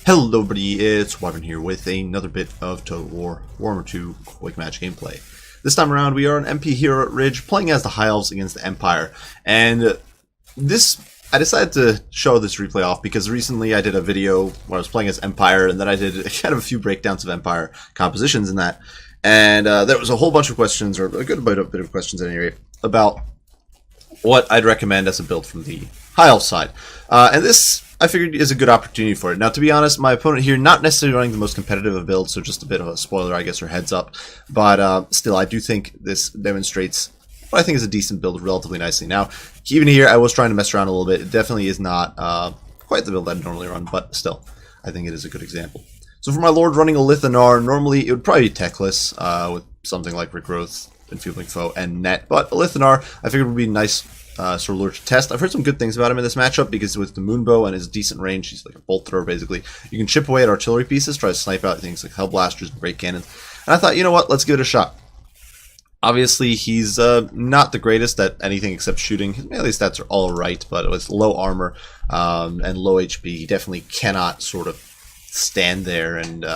Hello everybody, it's Wyvern here with another bit of Total War Warhammer 2 Quick Match gameplay. This time around we are an MP hero at Ridge playing as the High Elves against the Empire. And I decided to show this replay off because recently I did a video where I was playing as Empire, and then I did kind of a few breakdowns of Empire compositions in that. And there was a whole bunch of questions, or a good bit of questions at any rate, about what I'd recommend as a build from the High Elf side. And this, I figured, is a good opportunity for it. Now, to be honest, my opponent here, not necessarily running the most competitive of builds, so just a bit of a spoiler, I guess, or heads up. But still, I do think this demonstrates what I think is a decent build relatively nicely. Now, even here, I was trying to mess around a little bit. It definitely is not quite the build I'd normally run, but still, I think it is a good example. So for my Lord running a Lithanar, normally it would probably be techless with something like Regrowth, Enfeebling Foe, and Net. But a Lithanar, I figured would be a nice sort of lure to test. I've heard some good things about him in this matchup because with the Moonbow and his decent range, he's like a bolt thrower basically. You can chip away at artillery pieces, try to snipe out things like Hellblasters and Great Cannons. And I thought, you know what, let's give it a shot. Obviously, he's not the greatest at anything except shooting. His melee stats are all right, but with low armor and low HP, he definitely cannot sort of stand there and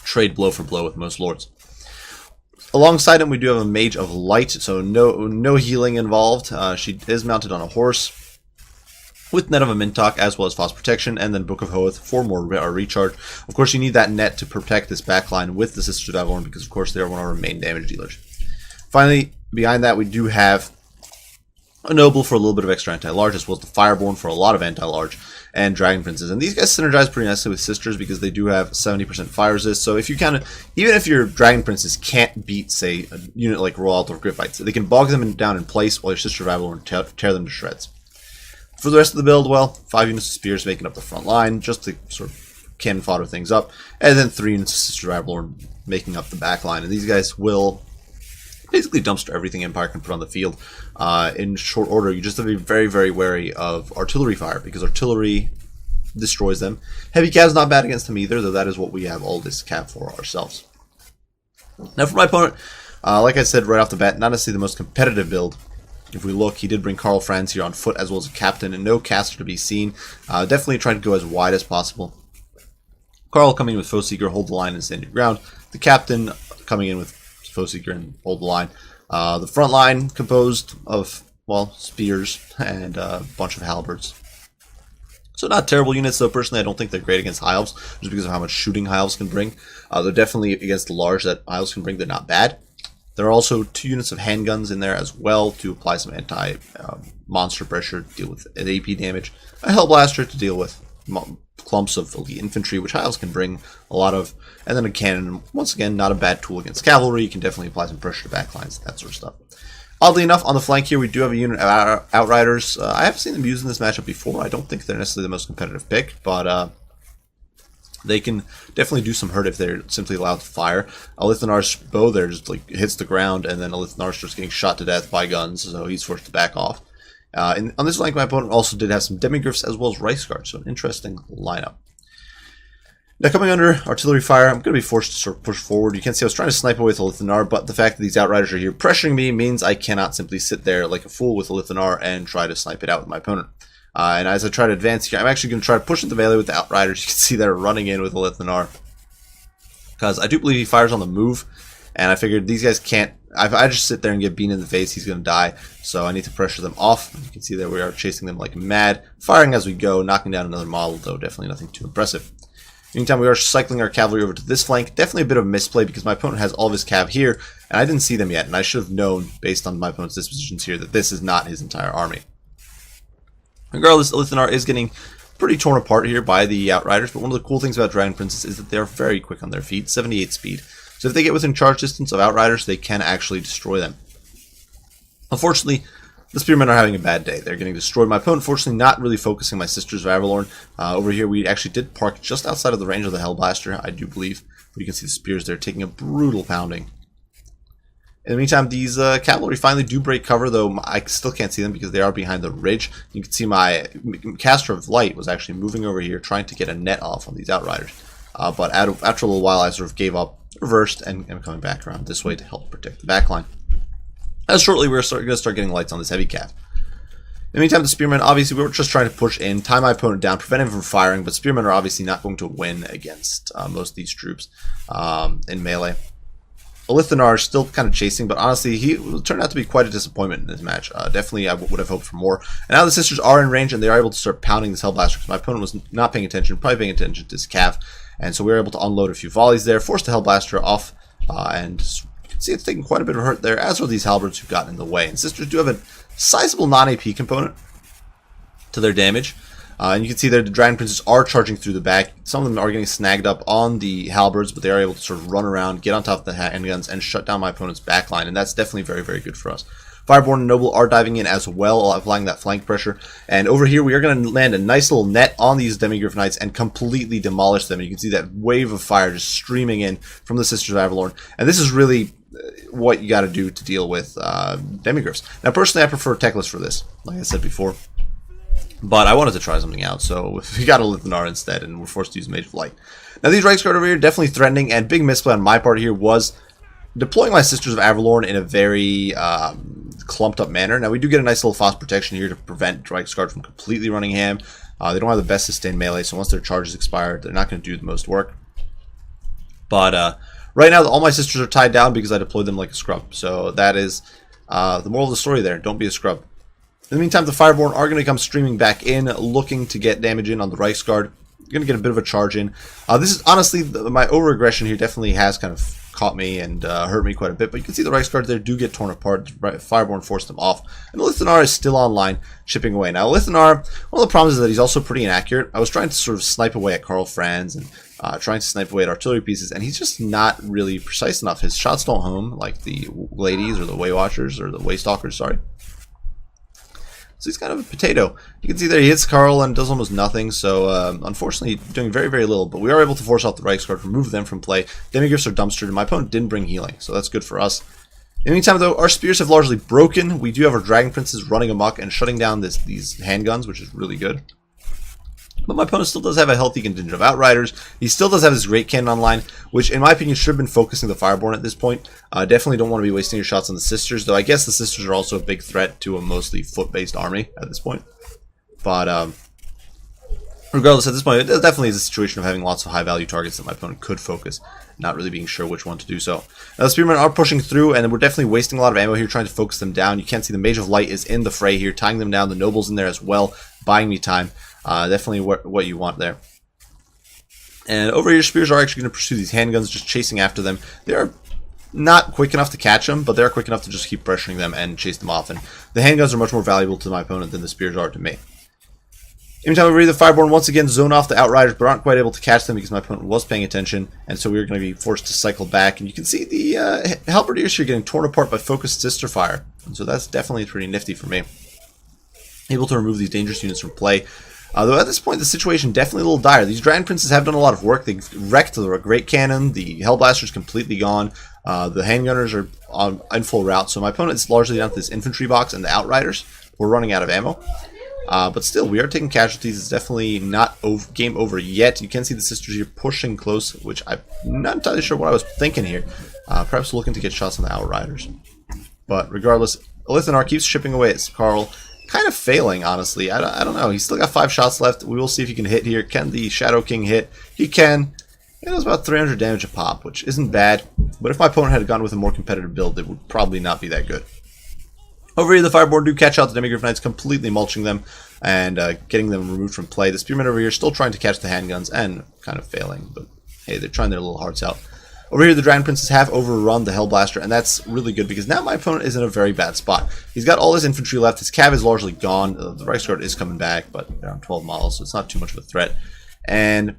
trade blow for blow with most lords. Alongside him, we do have a Mage of Light, so no healing involved. She is mounted on a horse with Net of a Mintok as well as Frost Protection, and then Book of Hoeth for more recharge. Of course, you need that net to protect this backline with the Sisters of Avalorn because, of course, they are one of our main damage dealers. Finally, behind that, we do have a Noble for a little bit of extra anti-large, as well as the Fireborn for a lot of anti-large, and Dragon Princes. And these guys synergize pretty nicely with Sisters because they do have 70% fire resist. So if you kind of, even if your Dragon Princes can't beat, say, a unit like Royal or Griffites, they can bog them down in place while your Sister of Avalorn tear them to shreds. For the rest of the build, well, 5 units of Spears making up the front line, just to sort of cannon fodder things up, and then 3 units of Sister of Avalorn making up the back line. And these guys will basically dumpster everything Empire can put on the field in short order. You just have to be very, very wary of artillery fire because artillery destroys them. Heavy cav's not bad against them either, though that is what we have all this cav for ourselves. Now for my opponent, like I said right off the bat, not necessarily the most competitive build. If we look, he did bring Karl Franz here on foot as well as a captain, and no caster to be seen. Definitely trying to go as wide as possible. Karl coming in with Foeseeker, hold the line and stand your ground. The captain coming in with Foeseeker and hold the line. The front line composed of, well, spears and a bunch of halberds. So not terrible units, though. Personally, I don't think they're great against High Elves, just because of how much shooting High Elves can bring. They're definitely against the large that High Elves can bring. They're not bad. There are also 2 units of handguns in there as well to apply some anti-monster pressure, deal with AP damage. A Hellblaster to deal with clumps of elite infantry, which High Elves can bring a lot of, and then a cannon. Once again, not a bad tool against cavalry. You can definitely apply some pressure to backlines, that sort of stuff. Oddly enough, on the flank here, we do have a unit of Outriders. I have seen them used in this matchup before. I don't think they're necessarily the most competitive pick, but they can definitely do some hurt if they're simply allowed to fire. A Lithanar's bow there just like hits the ground, and then a Lithanar starts getting shot to death by guns, so he's forced to back off. And on this flank, my opponent also did have some Demigryphs as well as Rice Guards, so an interesting lineup. Now, coming under artillery fire, I'm going to be forced to sort of push forward. You can see I was trying to snipe away with a Lithanar, but the fact that these Outriders are here pressuring me means I cannot simply sit there like a fool with a Lithanar and try to snipe it out with my opponent. And as I try to advance here, I'm actually going to try to push into melee with the Outriders. You can see they're running in with a Lithanar, because I do believe he fires on the move, and I figured these guys can't. If I just sit there and get beaten in the face, he's going to die, so I need to pressure them off. You can see that we are chasing them like mad, firing as we go, knocking down another model, though definitely nothing too impressive. Meantime, we are cycling our cavalry over to this flank. Definitely a bit of a misplay because my opponent has all of his cav here, and I didn't see them yet, and I should have known, based on my opponent's dispositions here, that this is not his entire army. Regardless, Lithanar is getting pretty torn apart here by the Outriders, but one of the cool things about Dragon Princes is that they're very quick on their feet, 78 speed. So if they get within charge distance of Outriders, they can actually destroy them. Unfortunately, the Spearmen are having a bad day. They're getting destroyed. My opponent, fortunately, not really focusing my Sisters of Avalorn. Over here, we actually did park just outside of the range of the Hellblaster, I do believe. But you can see the Spears there taking a brutal pounding. In the meantime, these cavalry finally do break cover, though I still can't see them because they are behind the ridge. You can see my Caster of Light was actually moving over here, trying to get a net off on these Outriders. But after a little while, I sort of gave up, reversed, and am coming back around this way to help protect the backline. As shortly, we're going to start getting lights on this heavy cav. In the meantime, the Spearmen, obviously, we were just trying to push in, tie my opponent down, prevent him from firing, but Spearmen are obviously not going to win against most of these troops in melee. Elithanar is still kind of chasing, but honestly, he turned out to be quite a disappointment in this match. Definitely, I would have hoped for more. And now the Sisters are in range, and they are able to start pounding this Hellblaster, because my opponent was not paying attention, probably paying attention to his Cav. And so we were able to unload a few volleys there, force the Hellblaster off, and you can see it's taking quite a bit of hurt there, as are these Halberds who've gotten in the way. And Sisters do have a sizable non-AP component to their damage. And you can see there the Dragon Princes are charging through the back. Some of them are getting snagged up on the Halberds, but they are able to sort of run around, get on top of the handguns, and shut down my opponent's backline. And that's definitely very, very good for us. Fireborn and Noble are diving in as well, applying that flank pressure. And over here, we are going to land a nice little net on these Demigryph Knights and completely demolish them. And you can see that wave of fire just streaming in from the Sisters of Avalorn. And this is really what you got to do to deal with Demigryphs. Now, personally, I prefer Techless for this, like I said before. But I wanted to try something out, so we got a Lithanar instead, and we're forced to use Mage of Light. Now, these Reiksguard over here definitely threatening, and big misplay on my part here was deploying my Sisters of Avalorn in a very clumped up manner. Now, we do get a nice little fast protection here to prevent Reiksguard from completely running ham. They don't have the best sustained melee, so once their charges expire, they're not going to do the most work. But right now, all my Sisters are tied down because I deployed them like a scrub. So that is the moral of the story there. Don't be a scrub. In the meantime, the Fireborn are going to come streaming back in, looking to get damage in on the Reiksguard. Going to get a bit of a charge in. This is honestly, my over-aggression here definitely has kind of caught me and hurt me quite a bit. But you can see the Reiksguard there do get torn apart. Fireborn forced them off. And the Lithanar is still online, chipping away. Now, Lithanar, one of the problems is that he's also pretty inaccurate. I was trying to sort of snipe away at Karl Franz and trying to snipe away at artillery pieces, and he's just not really precise enough. His shots don't home like the ladies or the Way Watchers or the Way Stalkers, sorry. So he's kind of a potato. You can see there he hits Karl and does almost nothing, so unfortunately doing very, very little. But we are able to force out the Reiksguard, remove them from play. Demigryphs are dumpstered, and my opponent didn't bring healing, so that's good for us. In the meantime, though, our spears have largely broken. We do have our Dragon Princes running amok and shutting down these handguns, which is really good. But my opponent still does have a healthy contingent of Outriders. He still does have his Great Cannon online, which in my opinion should have been focusing the Fireborn at this point. Definitely don't want to be wasting your shots on the Sisters, though I guess the Sisters are also a big threat to a mostly foot-based army at this point. But regardless, at this point, it definitely is a situation of having lots of high-value targets that my opponent could focus, not really being sure which one to do so. Now, the Spearmen are pushing through, and we're definitely wasting a lot of ammo here trying to focus them down. You can't see the Mage of Light is in the fray here, tying them down. The Noble's in there as well, buying me time. Definitely what you want there. And over here, Spears are actually going to pursue these handguns, just chasing after them. They are not quick enough to catch them, but they're quick enough to just keep pressuring them and chase them off. And the handguns are much more valuable to my opponent than the Spears are to me. Anytime over here, the Fireborn once again zone off the Outriders, but aren't quite able to catch them because my opponent was paying attention, and so we were going to be forced to cycle back. And you can see the Halberdiers here getting torn apart by focused Sister Fire, and so that's definitely pretty nifty for me. Able to remove these dangerous units from play. Though at this point, the situation definitely a little dire. These Dragon Princes have done a lot of work. They've wrecked the Great Cannon. The Hellblaster's completely gone. The Handgunners are in full route. So my opponent's largely down to this Infantry box and the Outriders. We're running out of ammo. But still, we are taking casualties. It's definitely not game over yet. You can see the Sisters here pushing close, which I'm not entirely sure what I was thinking here. Perhaps looking to get shots on the Outriders. But regardless, Elithanar keeps chipping away at Karl. Kind of failing, honestly. I don't know. He's still got 5 shots left. We will see if he can hit here. Can the Shadow King hit? He can. It does about 300 damage a pop, which isn't bad. But if my opponent had gone with a more competitive build, it would probably not be that good. Over here, the Fireborn do catch out the Demigryph Knights, completely mulching them and getting them removed from play. The Spearmen over here still trying to catch the handguns and kind of failing. But hey, they're trying their little hearts out. Over here, the Dragon Princes have overrun the Hellblaster, and that's really good because now my opponent is in a very bad spot. He's got all his infantry left. His cav is largely gone. The Reiksguard is coming back, but they're on 12 models, so it's not too much of a threat. And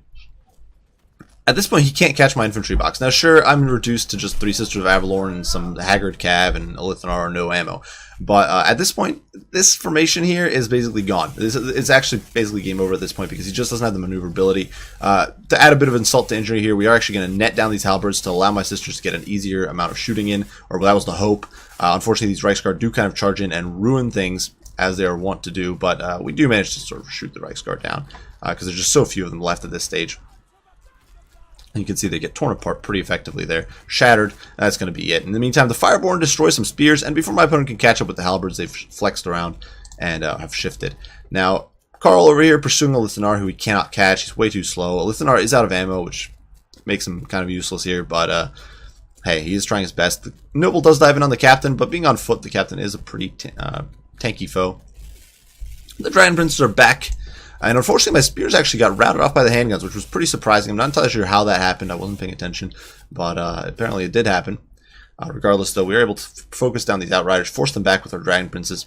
at this point, he can't catch my infantry box. Now, sure, I'm reduced to just 3 Sisters of Avalorn and some Haggard cav and Elithanar or no ammo. But at this point, this formation here is basically gone. It's actually basically game over at this point because he just doesn't have the maneuverability. To add a bit of insult to injury here, we are actually going to net down these halberds to allow my Sisters to get an easier amount of shooting in, or that was the hope. Unfortunately, these Reiksguard do kind of charge in and ruin things, as they are wont to do, but we do manage to sort of shoot the Reiksguard down because there's just so few of them left at this stage. And you can see they get torn apart pretty effectively there. Shattered. That's going to be it. In the meantime, the Fireborn destroys some spears, and before my opponent can catch up with the halberds, they've flexed around and have shifted. Now, Carl over here pursuing a Lithanar who he cannot catch. He's way too slow. A Lithanar is out of ammo, which makes him kind of useless here, but hey, he is trying his best. The Noble does dive in on the Captain, but being on foot, the Captain is a pretty tanky foe. The Dragon Princes are back, and unfortunately my spears actually got routed off by the handguns, which was pretty surprising. I'm not entirely sure how that happened. I wasn't paying attention, but apparently it did happen. Regardless, though, we were able to focus down these Outriders, force them back with our Dragon Princes.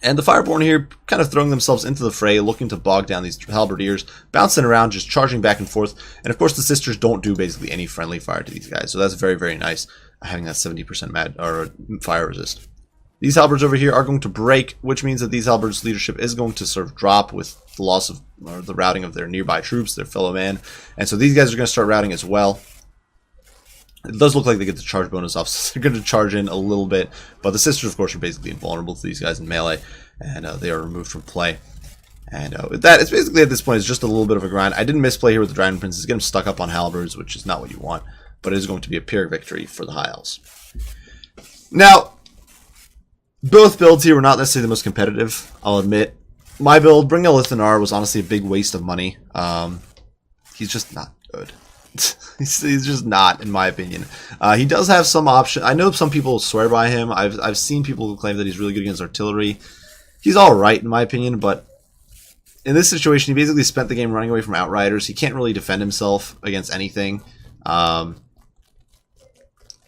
And the Fireborn here kind of throwing themselves into the fray, looking to bog down these Halberdiers, bouncing around, just charging back and forth. And of course the Sisters don't do basically any friendly fire to these guys, so that's very, very nice, having that 70% mad or fire resist. These halberds over here are going to break, which means that these halberds' leadership is going to sort of drop with the loss of, or the routing of their nearby troops, their fellow man. And so these guys are going to start routing as well. It does look like they get the charge bonus off, so they're going to charge in a little bit. But the Sisters, of course, are basically invulnerable to these guys in melee, and they are removed from play. And with that, it's basically at this point, it's just a little bit of a grind. I didn't misplay here with the Dragon Princes, get them stuck up on halberds, which is not what you want. But it is going to be a pyrrhic victory for the High Elves. Now, both builds here were not necessarily the most competitive, I'll admit. My build, Bring a Lithanar, was honestly a big waste of money. He's just not good. He's just not, in my opinion. He does have some option. I know some people swear by him. I've seen people who claim that he's really good against artillery. He's alright, in my opinion, but in this situation, he basically spent the game running away from Outriders. He can't really defend himself against anything.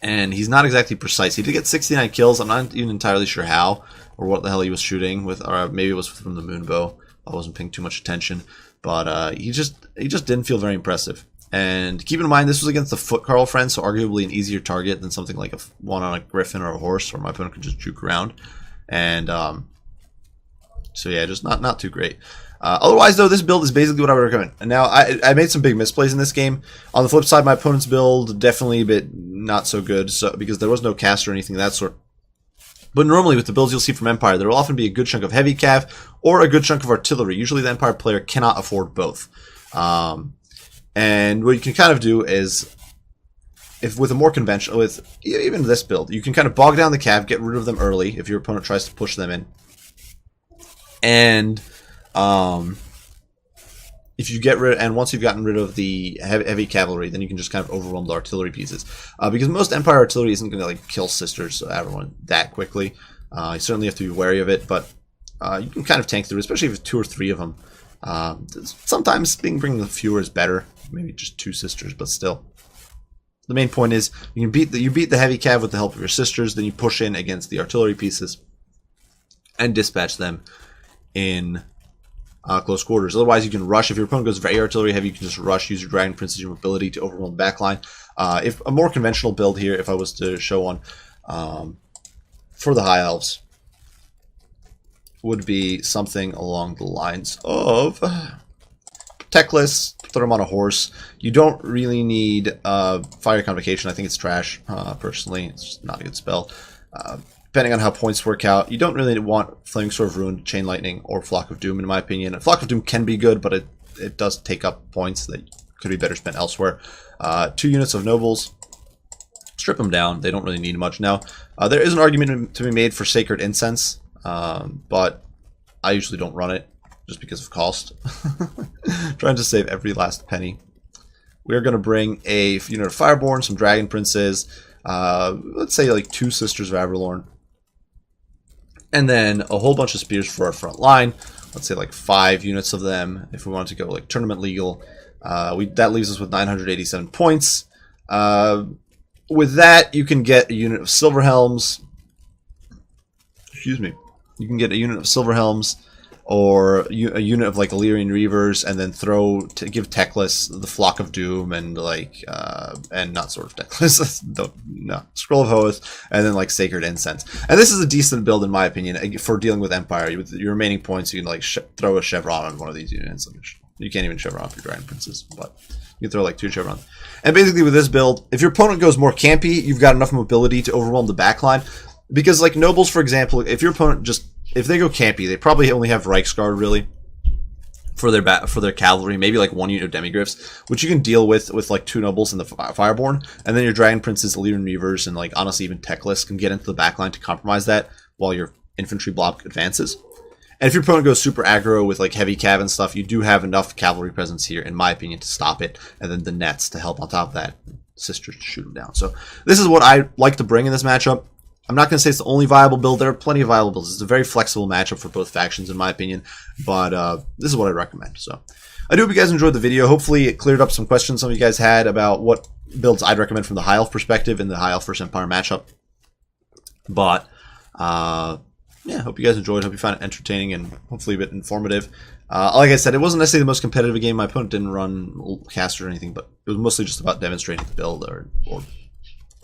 And he's not exactly precise. He did get 69 kills. I'm not even entirely sure how or what the hell he was shooting with, or maybe it was from the moonbow. I wasn't paying too much attention, but he just didn't feel very impressive. And keep in mind, this was against the foot Carl friend, so arguably an easier target than something like one on a griffin or a horse, where my opponent could just juke around. And so yeah, just not too great. Otherwise, though, this build is basically what I would recommend. And now, I made some big misplays in this game. On the flip side, my opponent's build, definitely a bit not so good, so because there was no cast or anything of that sort. But normally, with the builds you'll see from Empire, there will often be a good chunk of heavy cav or a good chunk of artillery. Usually, the Empire player cannot afford both. And what you can kind of do is, if with a more conventional, with even this build, you can kind of bog down the cav, get rid of them early if your opponent tries to push them in. And if you get rid, and once you've gotten rid of the heavy cavalry, then you can just kind of overwhelm the artillery pieces. Because most Empire artillery isn't going to like kill Sisters everyone that quickly. You certainly have to be wary of it, but you can kind of tank through, especially if it's 2 or 3 of them. Sometimes bringing fewer is better. Maybe just 2 Sisters, but still. The main point is you beat the heavy cav with the help of your Sisters, then you push in against the artillery pieces and dispatch them in close quarters. Otherwise, you can rush. If your opponent goes very artillery heavy, you can just rush, use your Dragon Princes, your mobility to overwhelm the backline. If a more conventional build here, if I was to show one for the High Elves, would be something along the lines of Techless, throw them on a horse. You don't really need Fire Convocation. I think it's trash, personally. It's just not a good spell. Depending on how points work out, you don't really want Flaming Sword of Ruin, Chain Lightning, or Flock of Doom, in my opinion. Flock of Doom can be good, but it does take up points that could be better spent elsewhere. 2 units of Nobles. Strip them down. They don't really need much. Now, there is an argument to be made for Sacred Incense, but I usually don't run it just because of cost. Trying to save every last penny. We're going to bring a unit of Fireborn, some Dragon Princes, let's say like 2 Sisters of Averlorn, and then a whole bunch of spears for our front line. Let's say like 5 units of them if we want to go like tournament legal. That leaves us with 987 points. With that, you can get a unit of Silver Helms. Excuse me. You can get a unit of Silver Helms, or a unit of like Illyrian Reavers, and then give Techless the Flock of Doom, and like and not Sword of Techless, no, Scroll of Hoeth, and then like Sacred Incense. And this is a decent build in my opinion for dealing with Empire. With your remaining points, you can like throw a Chevron on one of these units. You can't even Chevron off your Dragon Princes, but you can throw like 2 Chevrons. And basically with this build, if your opponent goes more campy, you've got enough mobility to overwhelm the backline. Because like Nobles, for example, if your opponent if they go campy, they probably only have Reiksguard really for their cavalry, maybe like 1 unit of Demigriffs, which you can deal with like 2 Nobles and the Fireborn, and then your Dragon Princes, Illyrian Reavers, and like honestly even Techless can get into the backline to compromise that, while your infantry block advances. And if your opponent goes super aggro with like heavy cav and stuff, you do have enough cavalry presence here, in my opinion, to stop it. And then the nets to help on top of that. Sisters to shoot them down. So this is what I like to bring in this matchup. I'm not going to say it's the only viable build. There are plenty of viable builds. It's a very flexible matchup for both factions, in my opinion. But this is what I recommend. So I do hope you guys enjoyed the video. Hopefully it cleared up some questions some of you guys had about what builds I'd recommend from the High Elf perspective in the High Elf vs Empire matchup. But yeah, hope you guys enjoyed. Hope you found it entertaining and hopefully a bit informative. Like I said, it wasn't necessarily the most competitive game. My opponent didn't run caster or anything, but it was mostly just about demonstrating the build or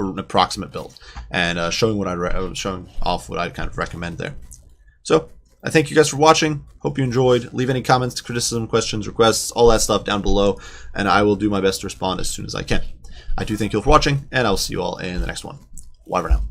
an approximate build and showing showing off what I'd kind of recommend there. So I thank you guys for watching. Hope you enjoyed. Leave any comments, criticism, questions, requests, all that stuff down below, and I will do my best to respond as soon as I can. I do thank you all for watching, and I will see you all in the next one. Bye for now.